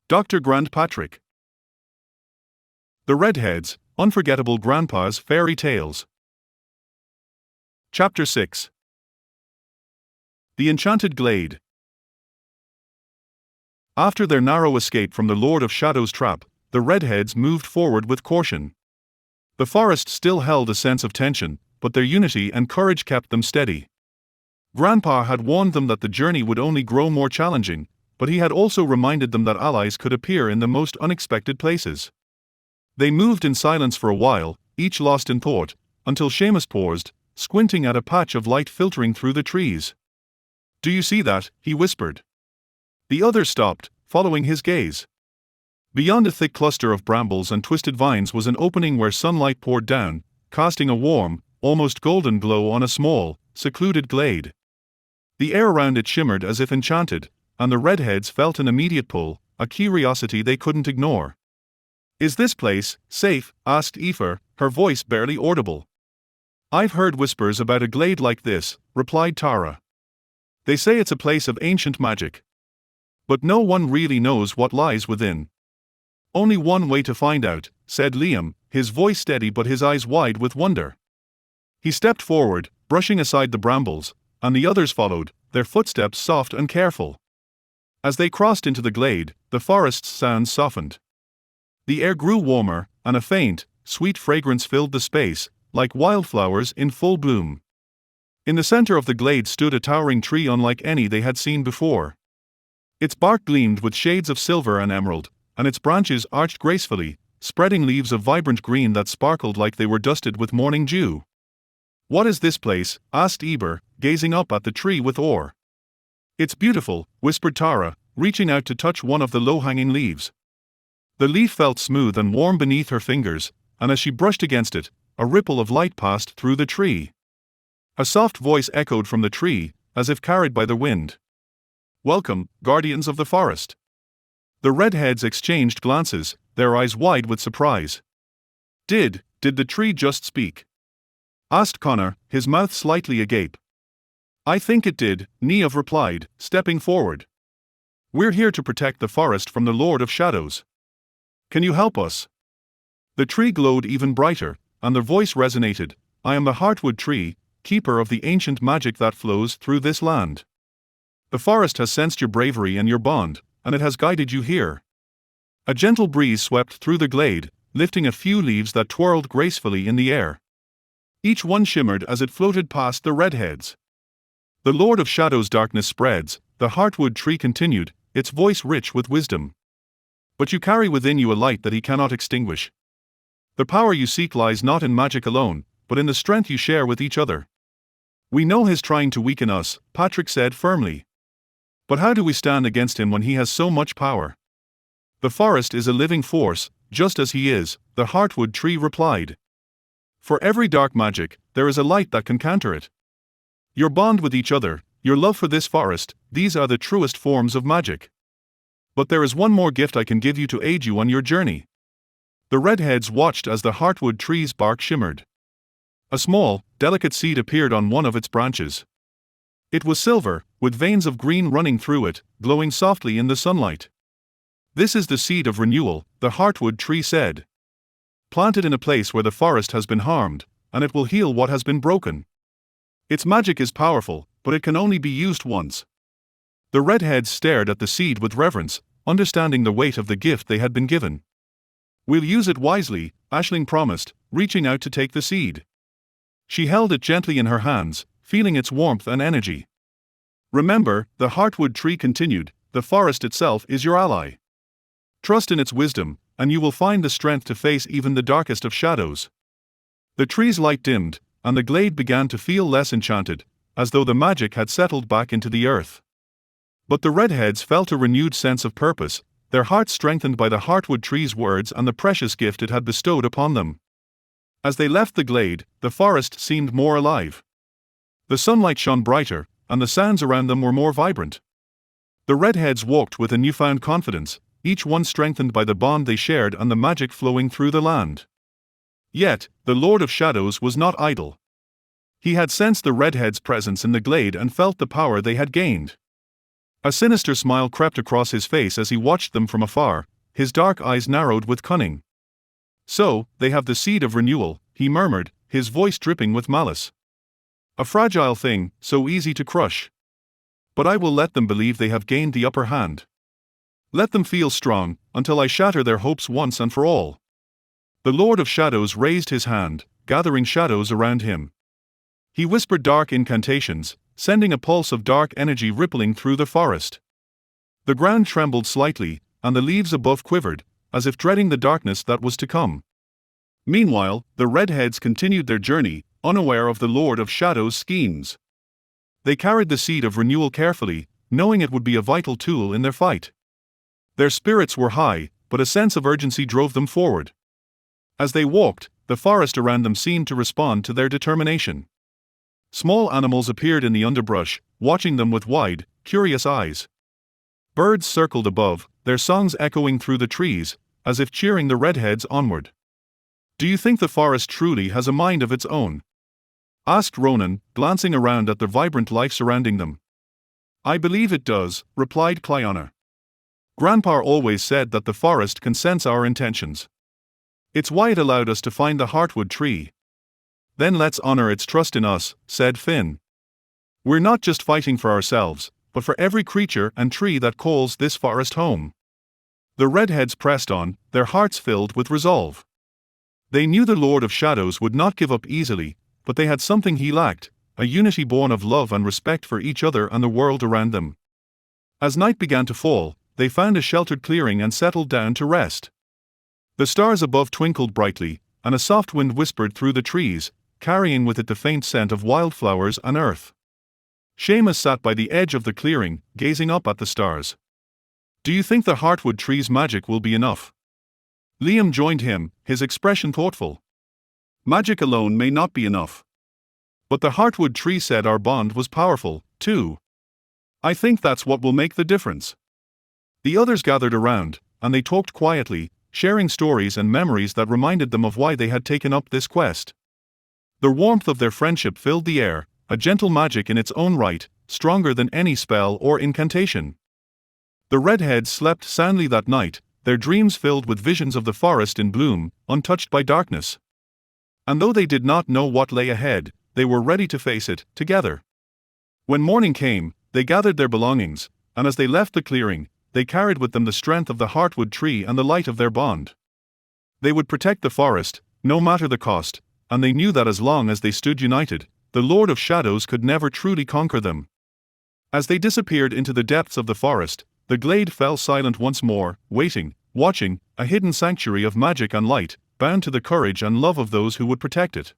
Dr. Grant Patrick. The Redheads, Unforgettable Grandpa's Fairy Tales. Chapter 6. The Enchanted Glade. After their narrow escape from the Lord of Shadow's trap, the Redheads moved forward with caution. The forest still held a sense of tension, but their unity and courage kept them steady. Grandpa had warned them that the journey would only grow more challenging, but he had also reminded them that allies could appear in the most unexpected places. They moved in silence for a while, each lost in thought, until Seamus paused, squinting at a patch of light filtering through the trees. "Do you see that?" he whispered. The others stopped, following his gaze. Beyond a thick cluster of brambles and twisted vines was an opening where sunlight poured down, casting a warm, almost golden glow on a small, secluded glade. The air around it shimmered as if enchanted, and the Redheads felt an immediate pull, a curiosity they couldn't ignore. "Is this place safe?" asked Aoife, her voice barely audible. "I've heard whispers about a glade like this," replied Tara. "They say it's a place of ancient magic. But no one really knows what lies within." "Only one way to find out," said Liam, his voice steady but his eyes wide with wonder. He stepped forward, brushing aside the brambles, and the others followed, their footsteps soft and careful. As they crossed into the glade, the forest's sounds softened. The air grew warmer, and a faint, sweet fragrance filled the space, like wildflowers in full bloom. In the center of the glade stood a towering tree unlike any they had seen before. Its bark gleamed with shades of silver and emerald, and its branches arched gracefully, spreading leaves of vibrant green that sparkled like they were dusted with morning dew. "What is this place?" asked Eber, gazing up at the tree with awe. "It's beautiful," whispered Tara, reaching out to touch one of the low-hanging leaves. The leaf felt smooth and warm beneath her fingers, and as she brushed against it, a ripple of light passed through the tree. A soft voice echoed from the tree, as if carried by the wind. "Welcome, guardians of the forest." The Redheads exchanged glances, their eyes wide with surprise. Did the tree just speak?" asked Connor, his mouth slightly agape. "I think it did," Niamh replied, stepping forward. "We're here to protect the forest from the Lord of Shadows. Can you help us?" The tree glowed even brighter, and their voice resonated. "I am the Heartwood Tree, keeper of the ancient magic that flows through this land. The forest has sensed your bravery and your bond, and it has guided you here." A gentle breeze swept through the glade, lifting a few leaves that twirled gracefully in the air. Each one shimmered as it floated past the Redheads. "The Lord of Shadows' darkness spreads," the Heartwood Tree continued, its voice rich with wisdom. "But you carry within you a light that he cannot extinguish. The power you seek lies not in magic alone, but in the strength you share with each other." "We know he's trying to weaken us," Patrick said firmly. "But how do we stand against him when he has so much power?" "The forest is a living force, just as he is," the Heartwood Tree replied. "For every dark magic, there is a light that can counter it. Your bond with each other, your love for this forest, these are the truest forms of magic. But there is one more gift I can give you to aid you on your journey." The Redheads watched as the Heartwood Tree's bark shimmered. A small, delicate seed appeared on one of its branches. It was silver, with veins of green running through it, glowing softly in the sunlight. "This is the seed of renewal," the Heartwood Tree said. "Plant it in a place where the forest has been harmed, and it will heal what has been broken. Its magic is powerful, but it can only be used once." The Redheads stared at the seed with reverence, understanding the weight of the gift they had been given. "We'll use it wisely," Aisling promised, reaching out to take the seed. She held it gently in her hands, feeling its warmth and energy. "Remember," the Heartwood Tree continued, "the forest itself is your ally. Trust in its wisdom, and you will find the strength to face even the darkest of shadows." The tree's light dimmed, and the glade began to feel less enchanted, as though the magic had settled back into the earth. But the Redheads felt a renewed sense of purpose, their hearts strengthened by the Heartwood Tree's words and the precious gift it had bestowed upon them. As they left the glade, the forest seemed more alive. The sunlight shone brighter, and the sounds around them were more vibrant. The Redheads walked with a newfound confidence, each one strengthened by the bond they shared and the magic flowing through the land. Yet, the Lord of Shadows was not idle. He had sensed the Redheads' presence in the glade and felt the power they had gained. A sinister smile crept across his face as he watched them from afar, his dark eyes narrowed with cunning. "So, they have the seed of renewal," he murmured, his voice dripping with malice. "A fragile thing, so easy to crush. But I will let them believe they have gained the upper hand. Let them feel strong, until I shatter their hopes once and for all." The Lord of Shadows raised his hand, gathering shadows around him. He whispered dark incantations, sending a pulse of dark energy rippling through the forest. The ground trembled slightly, and the leaves above quivered, as if dreading the darkness that was to come. Meanwhile, the Redheads continued their journey, unaware of the Lord of Shadows' schemes. They carried the seed of renewal carefully, knowing it would be a vital tool in their fight. Their spirits were high, but a sense of urgency drove them forward. As they walked, the forest around them seemed to respond to their determination. Small animals appeared in the underbrush, watching them with wide, curious eyes. Birds circled above, their songs echoing through the trees, as if cheering the Redheads onward. "Do you think the forest truly has a mind of its own?" asked Ronan, glancing around at the vibrant life surrounding them. "I believe it does," replied Clyona. "Grandpa always said that the forest can sense our intentions. It's why it allowed us to find the heartwood tree." "Then let's honor its trust in us," said Finn. "We're not just fighting for ourselves, but for every creature and tree that calls this forest home." The Redheads pressed on, their hearts filled with resolve. They knew the Lord of Shadows would not give up easily, but they had something he lacked, a unity born of love and respect for each other and the world around them. As night began to fall, they found a sheltered clearing and settled down to rest. The stars above twinkled brightly, and a soft wind whispered through the trees, carrying with it the faint scent of wildflowers and earth. Seamus sat by the edge of the clearing, gazing up at the stars. "Do you think the heartwood tree's magic will be enough?" Liam joined him, his expression thoughtful. "Magic alone may not be enough. But the heartwood tree said our bond was powerful, too. I think that's what will make the difference." The others gathered around, and they talked quietly, sharing stories and memories that reminded them of why they had taken up this quest. The warmth of their friendship filled the air, a gentle magic in its own right, stronger than any spell or incantation. The Redheads slept soundly that night, their dreams filled with visions of the forest in bloom, untouched by darkness. And though they did not know what lay ahead, they were ready to face it, together. When morning came, they gathered their belongings, and as they left the clearing, they carried with them the strength of the heartwood tree and the light of their bond. They would protect the forest, no matter the cost, and they knew that as long as they stood united, the Lord of Shadows could never truly conquer them. As they disappeared into the depths of the forest, the glade fell silent once more, waiting, watching, a hidden sanctuary of magic and light, bound to the courage and love of those who would protect it.